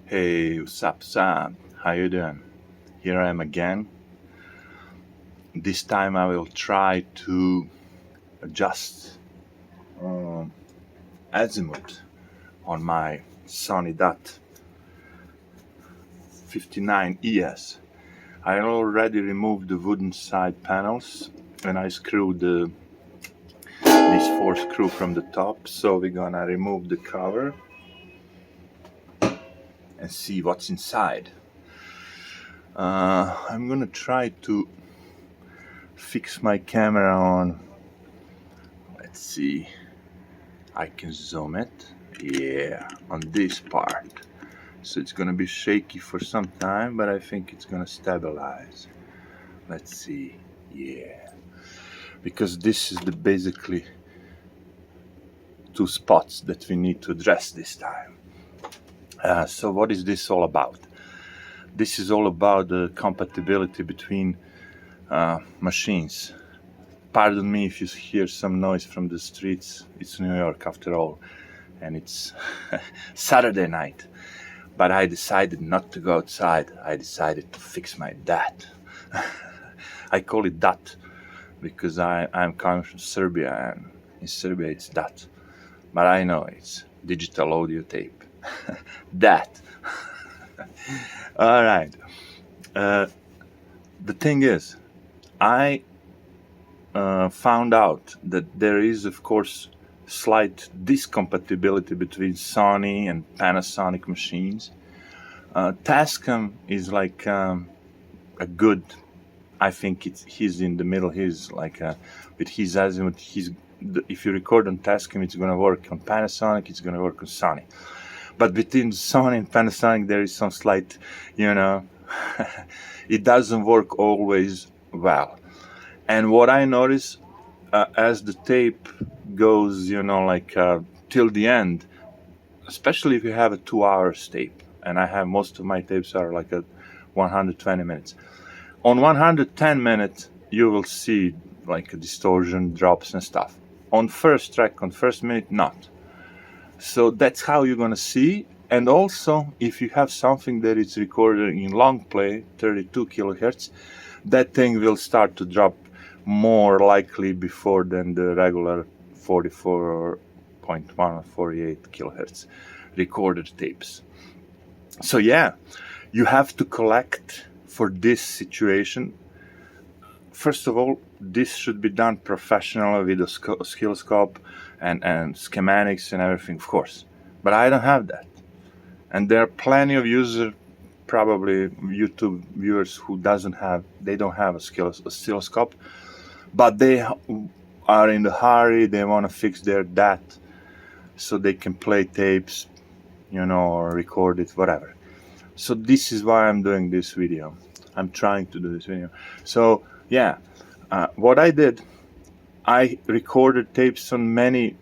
Hey, what's up, Sam? How you doing? Here I am again. This time I will try to adjust azimuth on my Sony DTC-59ES. I already removed the wooden side panels and I screwed these 4 screws from the top, so we're gonna remove the cover and see what's inside. I'm gonna try to fix my camera on, let's see, I can zoom it, yeah, on this part. So it's gonna be shaky for some time, but I think it's gonna stabilize. Let's see, yeah, because this is the basically 2 spots that we need to address this time. So what is this all about? This is all about the compatibility between machines. Pardon me if you hear some noise from the streets. It's New York after all, and it's Saturday night. But I decided not to go outside. I decided to fix my DAT. I call it DAT because I'm coming from Serbia, and in Serbia it's DAT. But I know it's digital audio tape. DAT. All right. The thing is, I found out that there is, of course, slight discompatibility between Sony and Panasonic machines. Tascam is like a good, I think he's in the middle. He's like with his azimuth. If you record on Tascam, it's going to work on Panasonic. It's going to work on Sony. But between Sony and Panasonic, there is some slight, it doesn't work always well. And what I notice as the tape goes, till the end, especially if you have a 2 hours tape, and I have most of my tapes are like at 120 minutes. On 110 minutes, you will see like a distortion, drops and stuff. On first track, on first minute, not. So that's how you're gonna see. And also, if you have something that is recorded in long play, 32 kilohertz, that thing will start to drop more likely before than the regular 44.1 or 48 kilohertz recorded tapes. So yeah, you have to collect for this situation. First of all, this should be done professionally with oscilloscope and schematics and everything, of course. But I don't have that. And there are plenty of users, probably YouTube viewers, who don't have oscilloscope, but they are in the hurry. They want to fix their DAT so they can play tapes, or record it, whatever. So this is why I'm doing this video. I'm trying to do this video. So yeah, what I did, I recorded tapes on many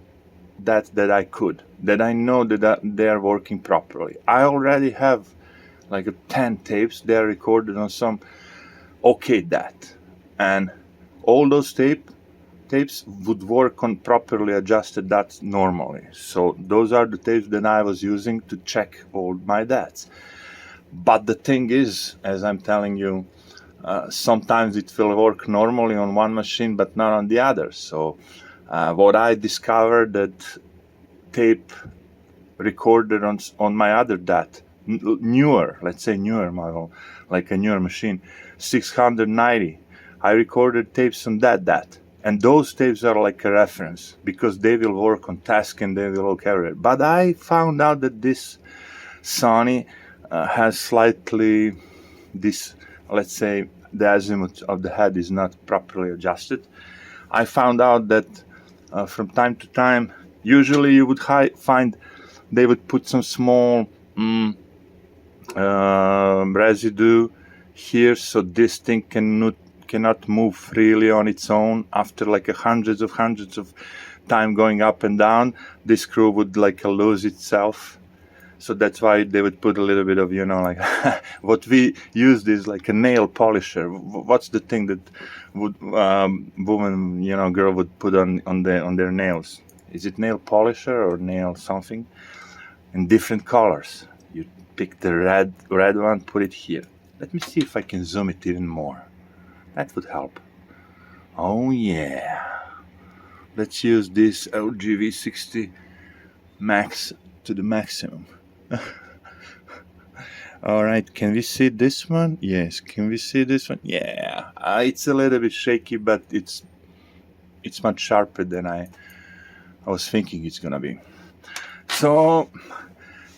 that I could, that I know that they are working properly. I already have like 10 tapes. They are recorded on some okay DAT, and all those tapes would work on properly adjusted DATs normally. So those are the tapes that I was using to check all my DATs. But the thing is, as I'm telling you, sometimes it will work normally on one machine but not on the other. So what I discovered, that tape recorded on my other DAT, newer model, like a newer machine, 690, I recorded tapes on that DAT. And those tapes are like a reference because they will work on task and they will work everywhere. But I found out that this Sony has slightly this, let's say, the azimuth of the head is not properly adjusted. I found out that from time to time, usually you would find they would put some small residue here, so this thing cannot move freely on its own. After like hundreds of time going up and down, this screw would like lose itself. So that's why they would put a little bit of, like what we used is like a nail polisher. What's the thing that would woman, girl would put on their nails? Is it nail polisher or nail something? In different colors. You pick the red one, put it here. Let me see if I can zoom it even more. That would help. Oh yeah. Let's use this LGV60 Max to the maximum. Alright, can we see this one? Yes, can we see this one? Yeah, it's a little bit shaky, but it's much sharper than I was thinking it's gonna be. So,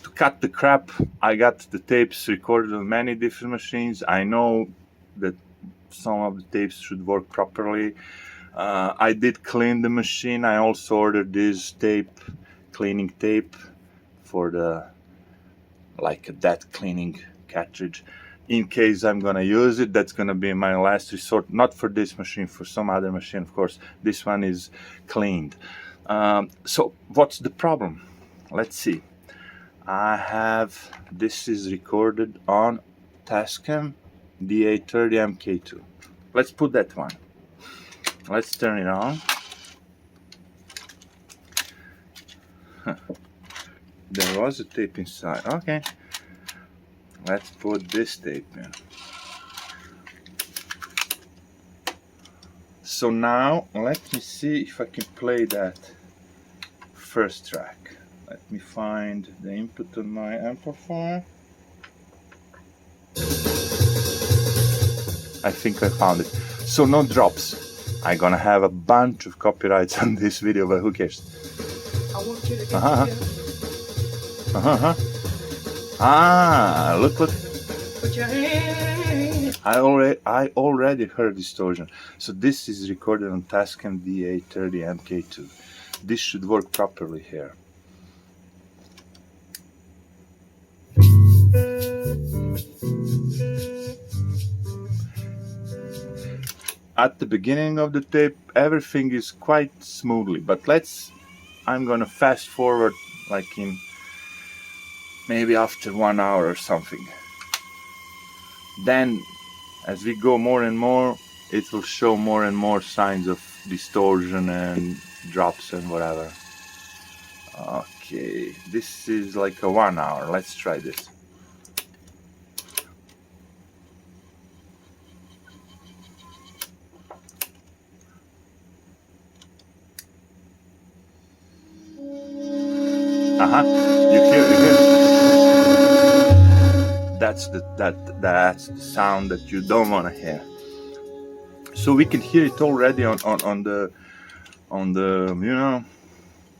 to cut the crap, I got the tapes recorded on many different machines. I know that some of the tapes should work properly. I did clean the machine. I also ordered this cleaning tape for the like a DAT cleaning cartridge in case I'm gonna use it. That's gonna be my last resort, not for this machine, for some other machine, of course. This one is cleaned. So what's the problem? Let's see. This is recorded on Tascam D.A.T 30MK2. Let's put that one. Let's turn it on. There was a tape inside. Okay. Let's put this tape in. So now, let me see if I can play that first track. Let me find the input on my amplifier. I think I found it. So no drops. I'm gonna have a bunch of copyrights on this video, but who cares? I want you to get Look. Put your hand. I already heard distortion. So this is recorded on Tascam D.A.T 30MK2. This should work properly here. At the beginning of the tape, everything is quite smoothly, but I'm gonna fast forward like in maybe after 1 hour or something. Then as we go more and more, it will show more and more signs of distortion and drops and whatever. Okay, this is like a 1 hour. Let's try this. You hear it. That's the sound that you don't want to hear. So we can hear it already on the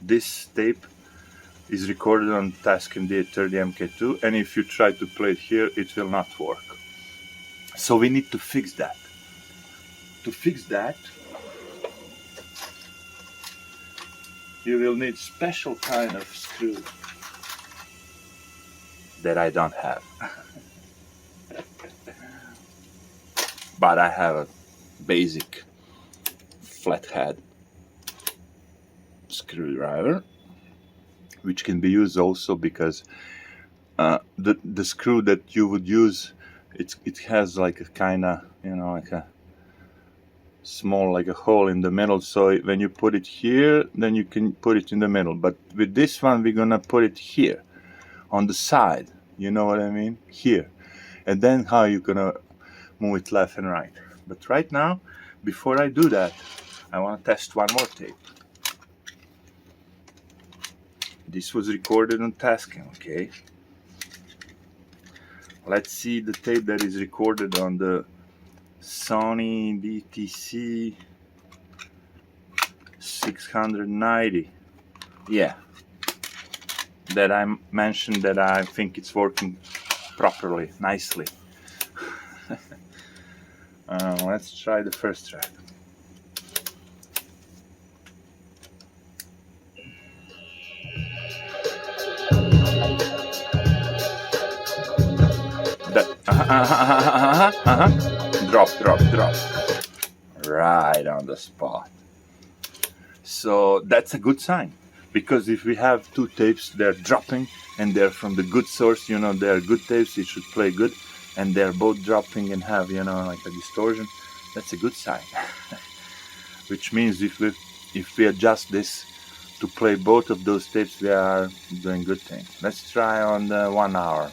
this tape is recorded on Tascam D.A.T 30MK2, and if you try to play it here, it will not work. So we need to fix that. To fix that, you will need special kind of screw that I don't have. But I have a basic flathead screwdriver, which can be used also because the screw that you would use, it has like a kind of, like a small, like a hole in the middle, so when you put it here, then you can put it in the middle. But with this one, we're gonna put it here on the side, you know what I mean, here, and then how you gonna move it left and right. But right now, before I do that, I want to test one more tape. This was recorded on Tascam, okay? Let's see the tape that is recorded on the Sony DTC-59ES. Yeah, that I mentioned that I think it's working properly, nicely. Let's try the first track. Drop. Right on the spot. So that's a good sign, because if we have two tapes, they're dropping and they're from the good source, they're good tapes, it should play good, and they're both dropping and have, like a distortion, that's a good sign. Which means if we adjust this to play both of those tapes, we are doing good things. Let's try on the 1 hour.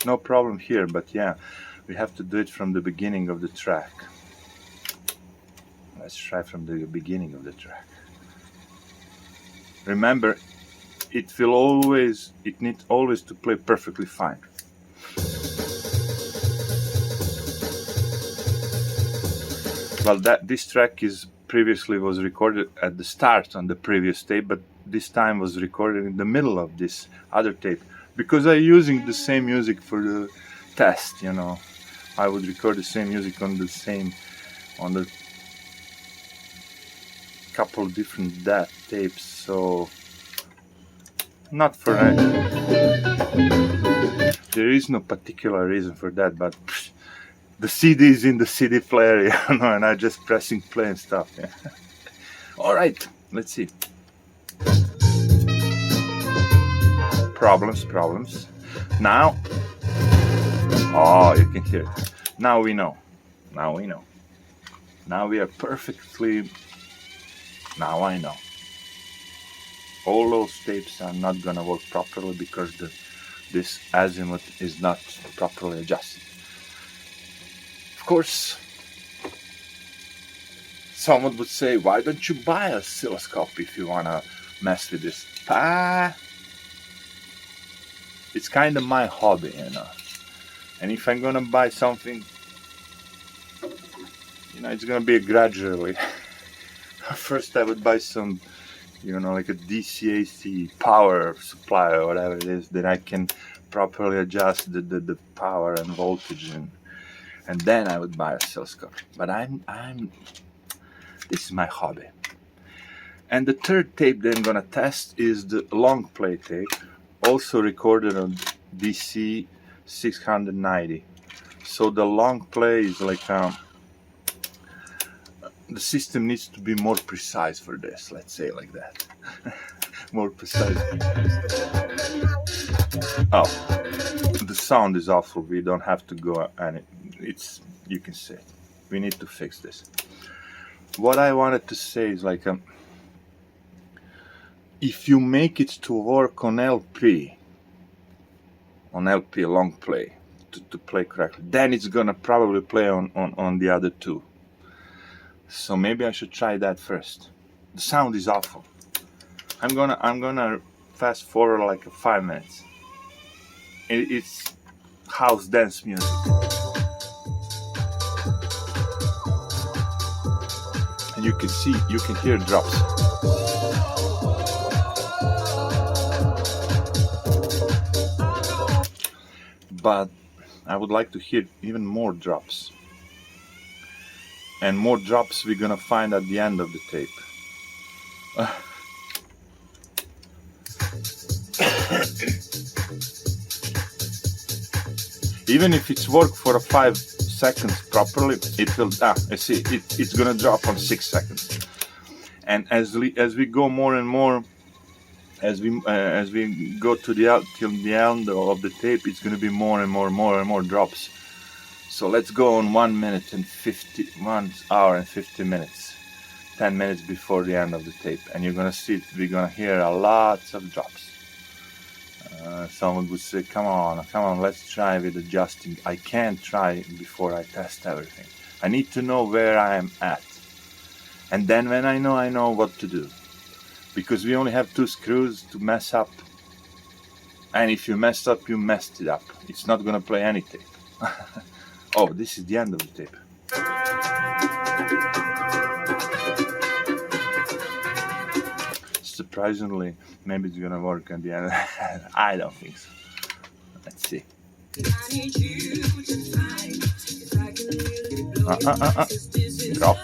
No problem here, but yeah, we have to do it from the beginning of the track. Let's try from the beginning of the track. Remember, it needs always to play perfectly fine. Well, this track previously was recorded at the start on the previous tape, but this time was recorded in the middle of this other tape, because I'm using the same music for the test, you know. I would record the same music on the couple different DAT tapes, so not for there is no particular reason for that, but the CD is in the CD player, you know, and I'm just pressing play and stuff. Yeah. All right, let's see. Problems. Now, oh, you can hear it. Now we know. Now we are perfectly. Now I know. All those tapes are not gonna work properly because this azimuth is not properly adjusted. Of course, someone would say, why don't you buy an oscilloscope if you wanna mess with this? It's kind of my hobby, you know. And if I'm gonna buy something, you know, it's gonna be gradually. First I would buy some, you know, like a DAT power supply or whatever it is, that I can properly adjust the power and voltage, and then I would buy a oscilloscope. But this is my hobby. And the third tape that I'm gonna test is the long play tape, also recorded on DC-59ES. So the long play is like the system needs to be more precise for this, let's say like that. More precise. Oh, the sound is awful. We don't have to go, and you can see it. We need to fix this. What I wanted to say is like if you make it to work on LP long play, to play correctly, then it's gonna probably play on the other two. So maybe I should try that first. The sound is awful. I'm gonna fast forward like 5 minutes. It's house dance music. And you can hear drops. But I would like to hear even more drops. And more drops we're gonna find at the end of the tape. Even if it's worked for 5 seconds properly, it will. I see. It's gonna drop on 6 seconds. And as we go more and more, as we go till the end of the tape, it's gonna be more and more drops. So let's go on 1 hour and 50 minutes, 10 minutes before the end of the tape, and you're gonna see we're gonna hear a lot of drops. Someone would say, come on, let's try with adjusting. I can't try before I test everything. I need to know where I am at. And then when I know what to do. Because we only have 2 screws to mess up. And if you mess up, you messed it up. It's not gonna play any tape. Oh, this is the end of the tape. Surprisingly, maybe it's gonna work at the end. I don't think so. Let's see. Drop.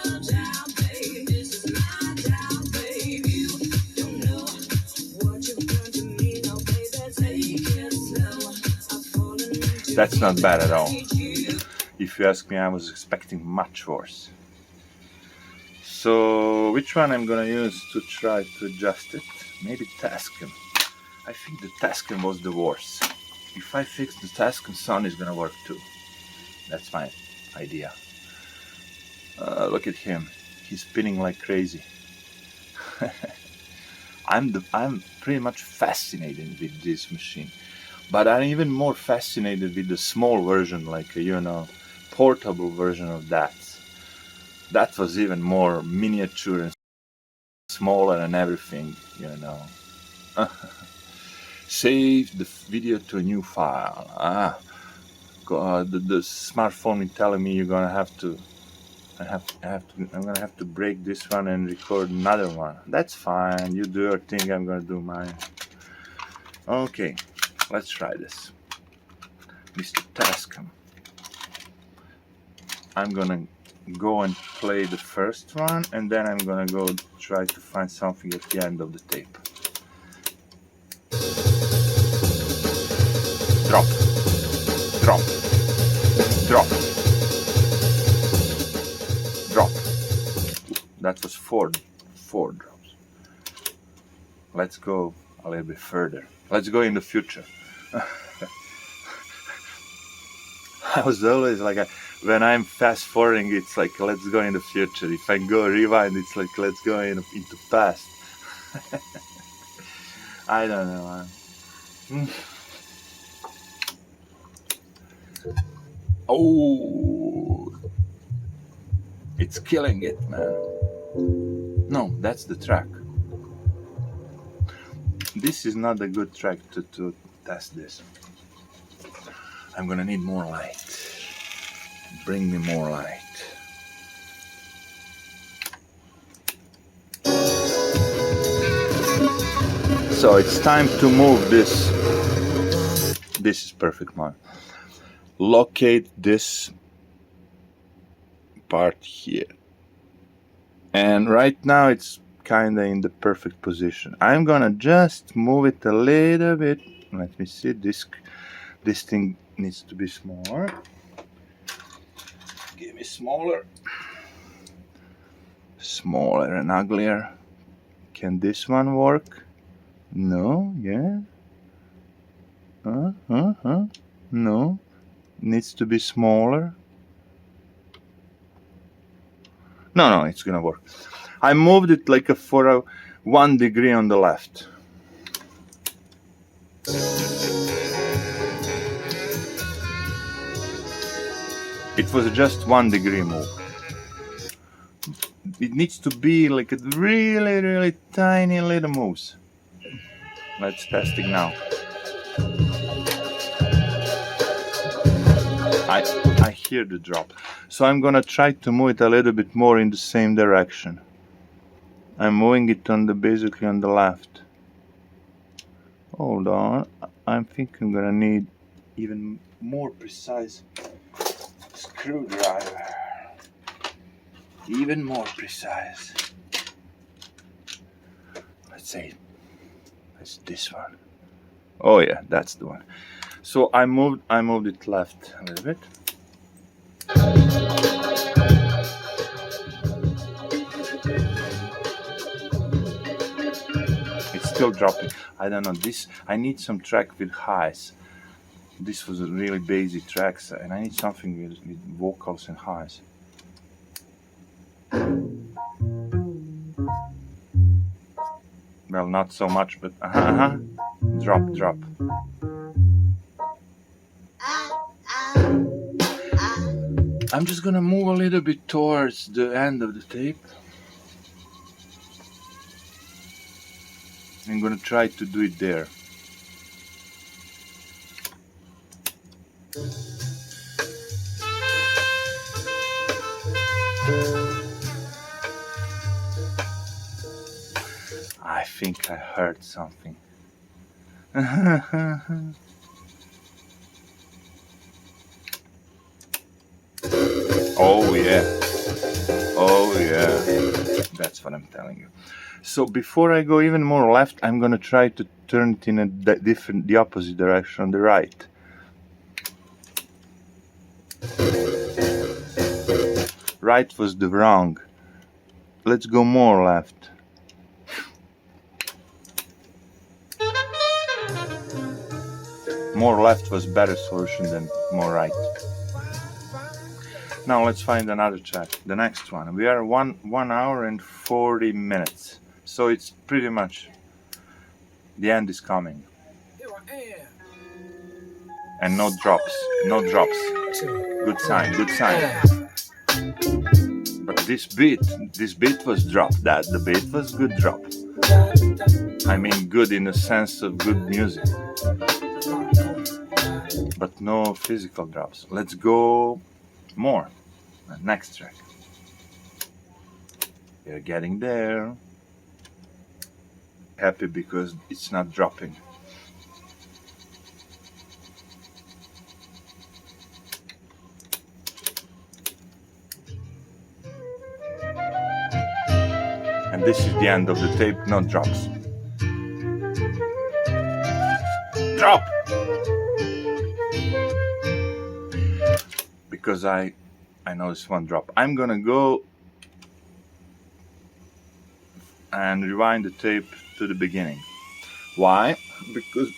That's not bad at all. If you ask me, I was expecting much worse. So, which one I'm gonna use to try to adjust it? Maybe Tascam. I think the Tascam was the worst. If I fix the Tascam, Sony is gonna work too. That's my idea. Look at him. He's spinning like crazy. I'm pretty much fascinated with this machine, but I'm even more fascinated with the small version, like portable version of that. That was even more miniature and smaller and everything. Save the video to a new file. God, the smartphone is telling me you're gonna have to. I'm gonna have to break this one and record another one. That's fine. You do your thing. I'm gonna do mine. Okay, let's try this, Mr. Tascam. I'm gonna go and play the first one, and then I'm gonna go try to find something at the end of the tape. Drop, drop, drop, drop. That was four drops. Let's go a little bit further. Let's go in the future. I was always like, when I'm fast forwarding, it's like, let's go in the future. If I go rewind, it's like, let's go into past. I don't know. Oh, it's killing it, man. No, that's the track. This is not a good track to test this. I'm gonna need more light. Bring me more light. So it's time to move this. This is perfect, man. Locate this part here. And right now it's kinda in the perfect position. I'm gonna just move it a little bit. Let me see, this thing needs to be smaller. Give me smaller and uglier. Can this one work? No, yeah. No, needs to be smaller. No, it's gonna work. I moved it like for 1 degree on the left. It was just 1 degree move. It needs to be like a really, really tiny little moves. Let's test it now. I hear the drop. So I'm gonna try to move it a little bit more in the same direction. I'm moving it basically on the left. Hold on. I think I'm gonna need even more precise screwdriver. Even more precise. Let's say it's this one. Oh yeah, that's the one. So I moved it left a little bit. It's still dropping. I don't know, I need some track with highs. This was a really basic tracks, and I need something with vocals and highs. Well, not so much, but drop. I'm just gonna move a little bit towards the end of the tape. I'm gonna try to do it there. I think I heard something. Oh yeah, that's what I'm telling you. So before I go even more left, I'm gonna try to turn it in the opposite direction, on the right. Right was the wrong. Let's go more left. More left was better solution than more right. Now let's find another track, the next one. We are 1 hour and 40 minutes. So it's pretty much The end is coming. Here I am. And no drops. No drops. Good sign, good sign. But this beat was dropped. The beat was good drop. I mean good in the sense of good music. But no physical drops. Let's go more. Next track. We're getting there. Happy because it's not dropping. And this is the end of the tape, no drops. Drop! Because I noticed one drop. I'm gonna go and rewind the tape to the beginning. Why? Because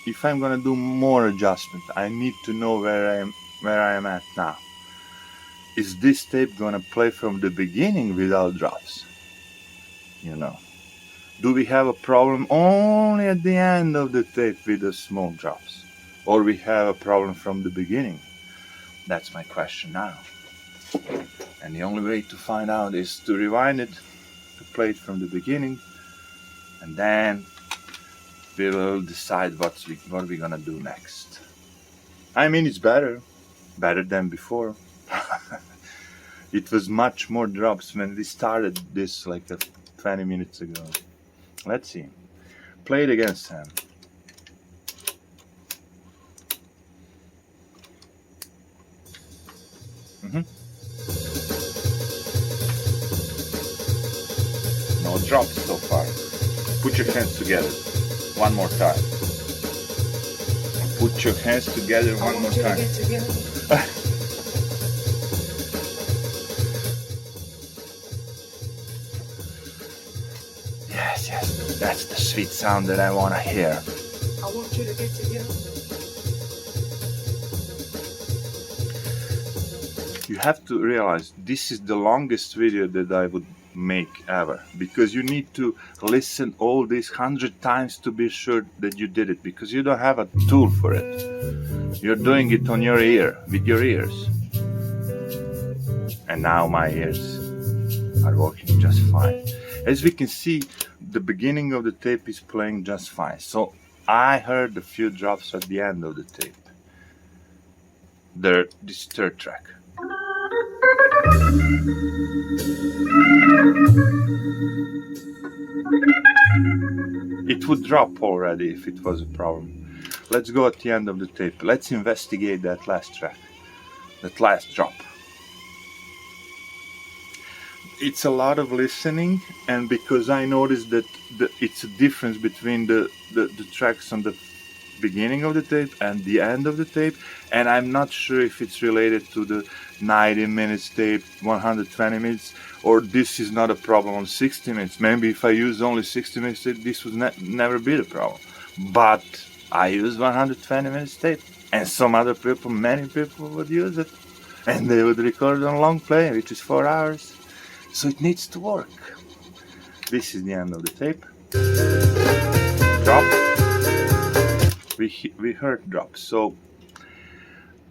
if I'm gonna do more adjustment, I need to know where I am at now. Is this tape gonna play from the beginning without drops? You know, do we have a problem only at the end of the tape with the small drops, or we have a problem from the beginning? That's my question now. And the only way to find out is to rewind it, to play it from the beginning, and then we will decide what we're gonna do next. I mean, it's better than before. It was much more drops when we started this like 20 minutes ago. Let's see. Play it again, Sam. No drops so far. Put your hands together. One more time. Put your hands together one more time. Yes, that's the sweet sound that I want to hear. I want you to get together. You have to realize this is the longest video that I would make ever, because you need to listen all these 100 times to be sure that you did it, because you don't have a tool for it. You're doing it on your ear, with your ears. And now my ears are working just fine. As we can see, the beginning of the tape is playing just fine. So I heard a few drops at the end of the tape. This third track. It would drop already if it was a problem. Let's go at the end of the tape. Let's investigate that last track, that last drop. It's a lot of listening, and because I noticed that it's a difference between the tracks on the beginning of the tape and the end of the tape, and I'm not sure if it's related to the 90 minutes tape, 120 minutes, or this is not a problem on 60 minutes. Maybe if I use only 60 minutes tape, this would never be the problem. But I use 120 minutes tape, and some other people, many people would use it, and they would record on long play, which is 4 hours. So it needs to work. This is the end of the tape. Drop. We heard drops. So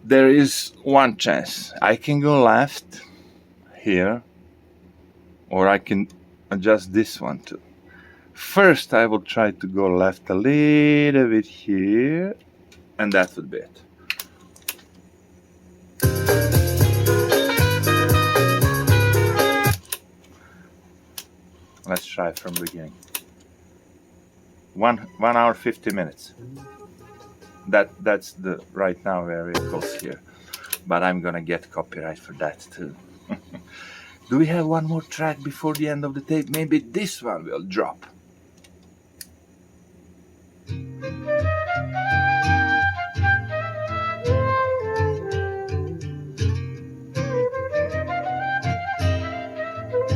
there is one chance. I can go left here, or I can adjust this one too. First, I will try to go left a little bit here, and that would be it. Let's try from the beginning. 1 hour 50 minutes. That's the right now where it goes here. But I'm gonna get copyright for that too. Do we have one more track before the end of the tape? Maybe this one will drop.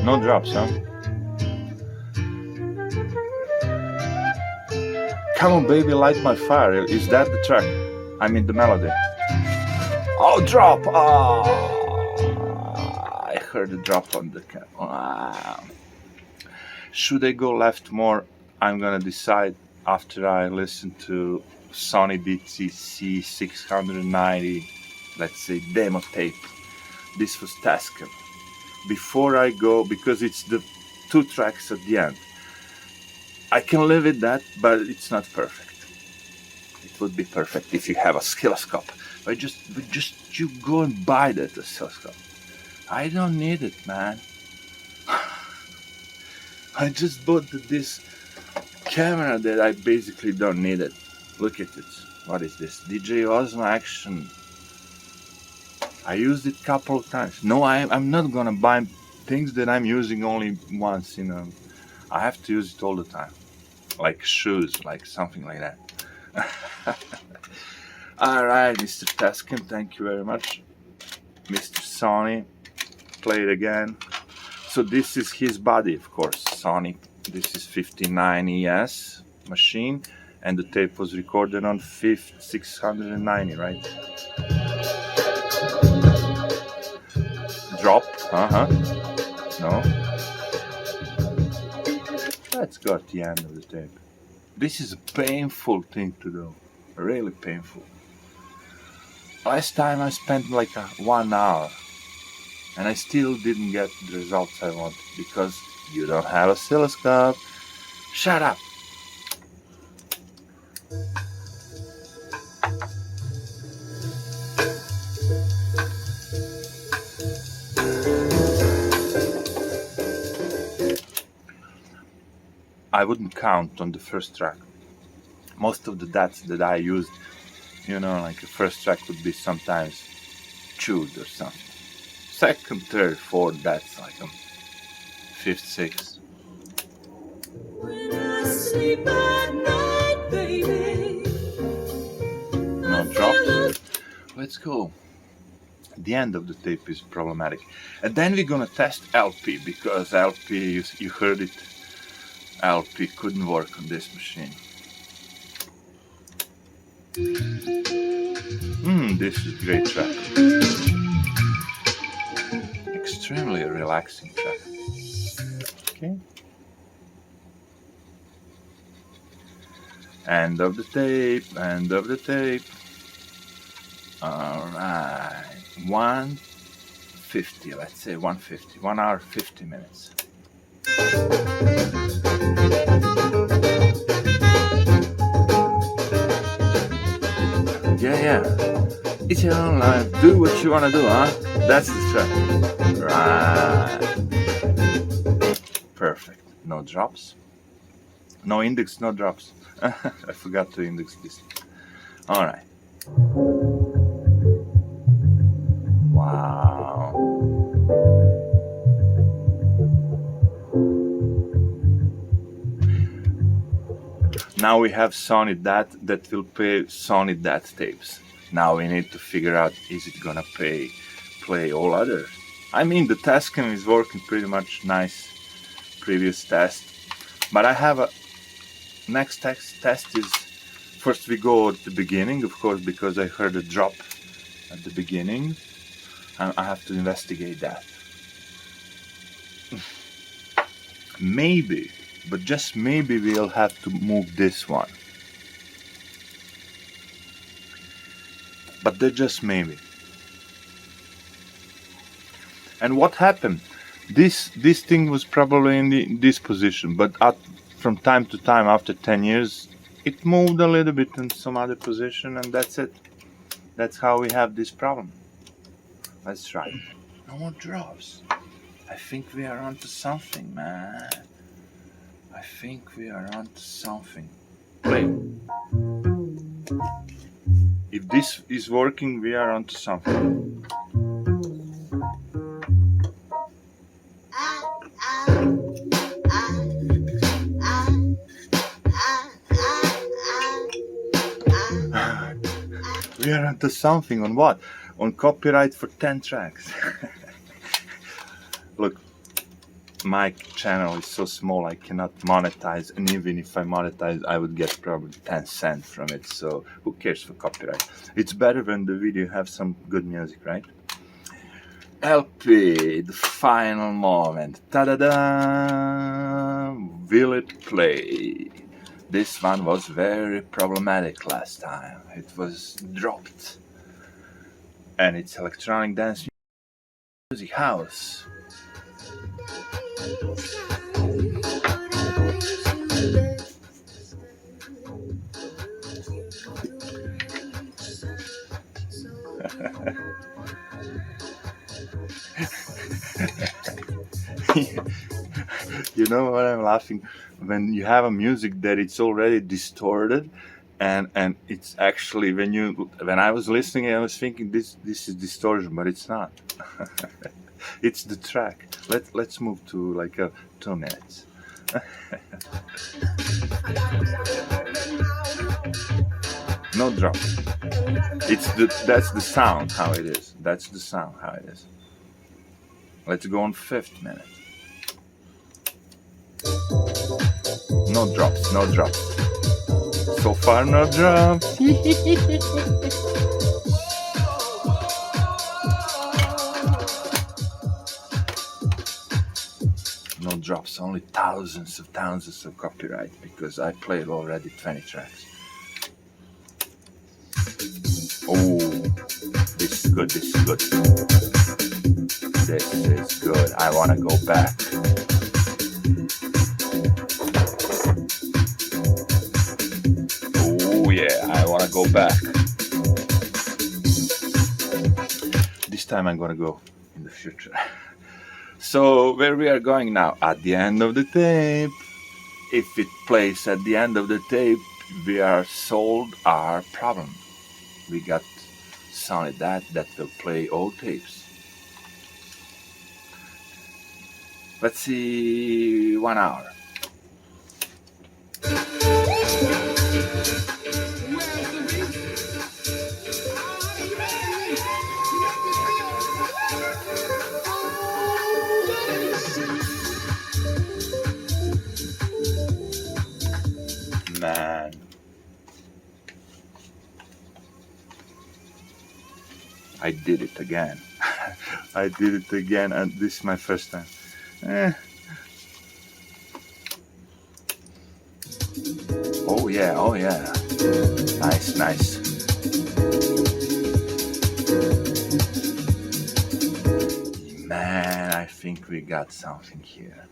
No drops, huh? Come on, baby, light my fire. Is that the track? I mean the melody. Oh, drop! Oh, I heard a drop on the camera. Should I go left more? I'm gonna decide after I listened to Sony DTC-59ES, let's say demo tape. This was Tascam. Before I go, because it's the 2 tracks at the end, I can live with that, but it's not perfect. It would be perfect if you have a oscilloscope. But just you go and buy that oscilloscope. I don't need it, man. I just bought this camera that I basically don't need it. Look at it. What is this? DJ Osmo Action. I used it a couple of times. No, I'm not gonna buy things that I'm using only once, you know. I have to use it all the time. Like shoes, like something like that. Alright, Mr. Tascam, thank you very much. Mr. Sony, play it again. So this is his body, of course, Sony. This is 59ES machine, and the tape was recorded on 690, right? Drop, no. Let's go at the end of the tape. This is a painful thing to do, really painful. Last time I spent like 1 hour, and I still didn't get the results I wanted because you don't have an oscilloscope. Shut up! I wouldn't count on the first track. Most of the DATs that I used, you know, like the first track would be sometimes chewed or something. Second, third, fourth, that's like fifth, sixth. When I sleep at night, baby, No drop. Let's go. The end of the tape is problematic. And then we're gonna test LP, because LP, you heard it, LP couldn't work on this machine. This is a great track. Extremely relaxing track. Okay. End of the tape, end of the tape. Alright. 150, let's say 150. 1 hour, 50 minutes. Yeah. It's your own life. Do what you wanna do, huh? That's the track. Right. Perfect. No drops. No index, no drops. I forgot to index this. Alright. Wow. Now we have Sony DAT that will play Sony DAT tapes. Now we need to figure out, is it gonna play all others? I mean, the Tascam is working pretty much nice, previous test. But I have a next test is, first we go at the beginning, of course, because I heard a drop at the beginning. I have to investigate that. Maybe, but just maybe we'll have to move this one. But they're just maybe. And what happened? This thing was probably in this position, but from time to time, after 10 years, it moved a little bit in some other position, and that's it. That's how we have this problem. Let's try. No more drops. I think we are onto something, man. I think we are onto something. Play. If this is working, we are onto something. We are onto something. On what? On copyright for 10 tracks. Look, my channel is so small I cannot monetize, and even if I monetize I would get probably 10 cents from it, so who cares for copyright? It's better when the video have some good music, right? LP, the final moment. Ta-da-da! Will it play? This one was very problematic last time. It was dropped. And it's electronic dance music house. You know what I'm laughing? When you have a music that it's already distorted, and it's actually when I was listening, I was thinking this is distortion, but it's not. It's the track. Let's move to like 2 minutes. No drop. That's the sound how it is. That's the sound how it is. Let's go on 5th minute. No drops, no drops. So far, no drops. No drops, only thousands of copyright because I played already 20 tracks. Oh, this is good, this is good. This is good. I want to go back. Oh yeah, I want to go back. This time I'm going to go in the future. So where we are going now? At the end of the tape. If it plays at the end of the tape, we are solved our problem. We got Sony DAT that will play all tapes. Let's see, 1 hour. Man. I did it again. I did it again, and this is my first time. Oh yeah, oh yeah. Nice, nice. Man, I think we got something here.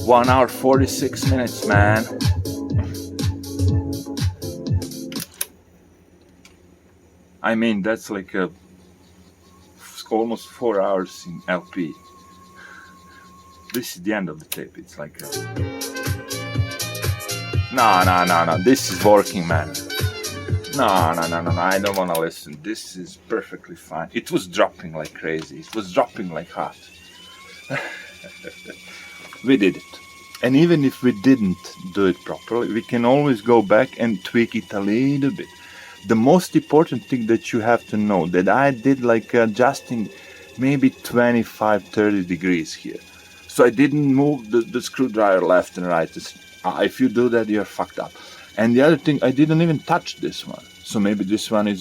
One hour 46 minutes, man. I mean, that's like almost 4 hours in LP. This is the end of the tape. It's like no. This is working, man. No. I don't want to listen. This is perfectly fine. It was dropping like crazy. It was dropping like hot. We did it. And even if we didn't do it properly, we can always go back and tweak it a little bit. The most important thing that you have to know that I did like adjusting maybe 25-30 degrees here. So I didn't move the screwdriver left and right. If you do that, you're fucked up. And the other thing, I didn't even touch this one. So maybe this one is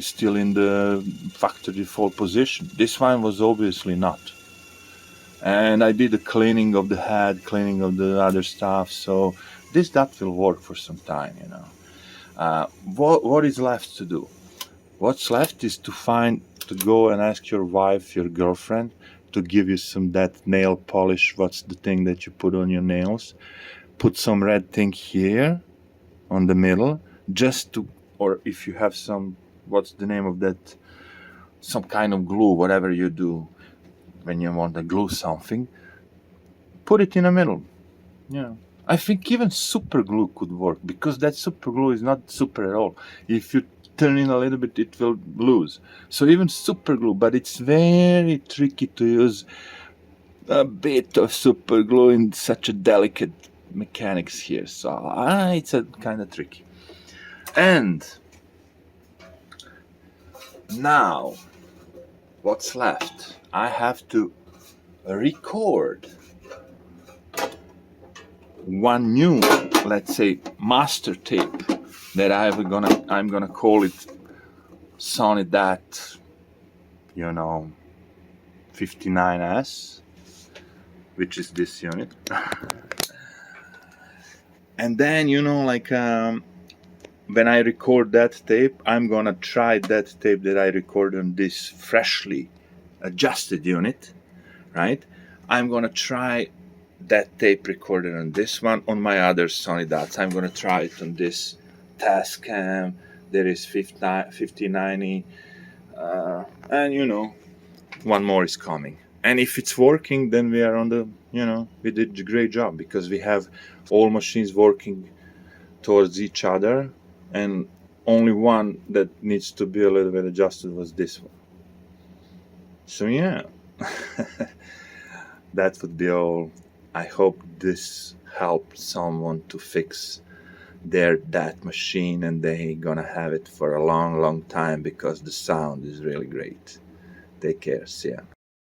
still in the factory default position. This one was obviously not. And I did the cleaning of the head, cleaning of the other stuff. So this DAT will work for some time, you know. What is left to do? What's left is to go and ask your wife, your girlfriend, to give you some that nail polish. What's the thing that you put on your nails? Put some red thing here on the middle, or if you have some, what's the name of that? Some kind of glue, whatever you do. When you want to glue something, put it in the middle. Yeah, I think even super glue could work because that super glue is not super at all. If you turn in a little bit, it will lose. So even super glue, but it's very tricky to use a bit of super glue in such a delicate mechanics here. So it's a kind of tricky. And now, what's left? I have to record one new, let's say, master tape that I'm gonna call it Sony DTC, 59ES, which is this unit. And then, when I record that tape, I'm gonna try that tape that I recorded on this freshly adjusted unit, right? I'm gonna try that tape recorded on this one on my other Sony DATs. I'm gonna try it on this Tascam. There is 59E, and one more is coming. And if it's working, then we are on the, we did a great job, because we have all machines working towards each other, and only one that needs to be a little bit adjusted was this one. So yeah, that would be all. I hope this helped someone to fix their DAT machine, and they gonna have it for a long time, because the sound is really great. Take care. See ya.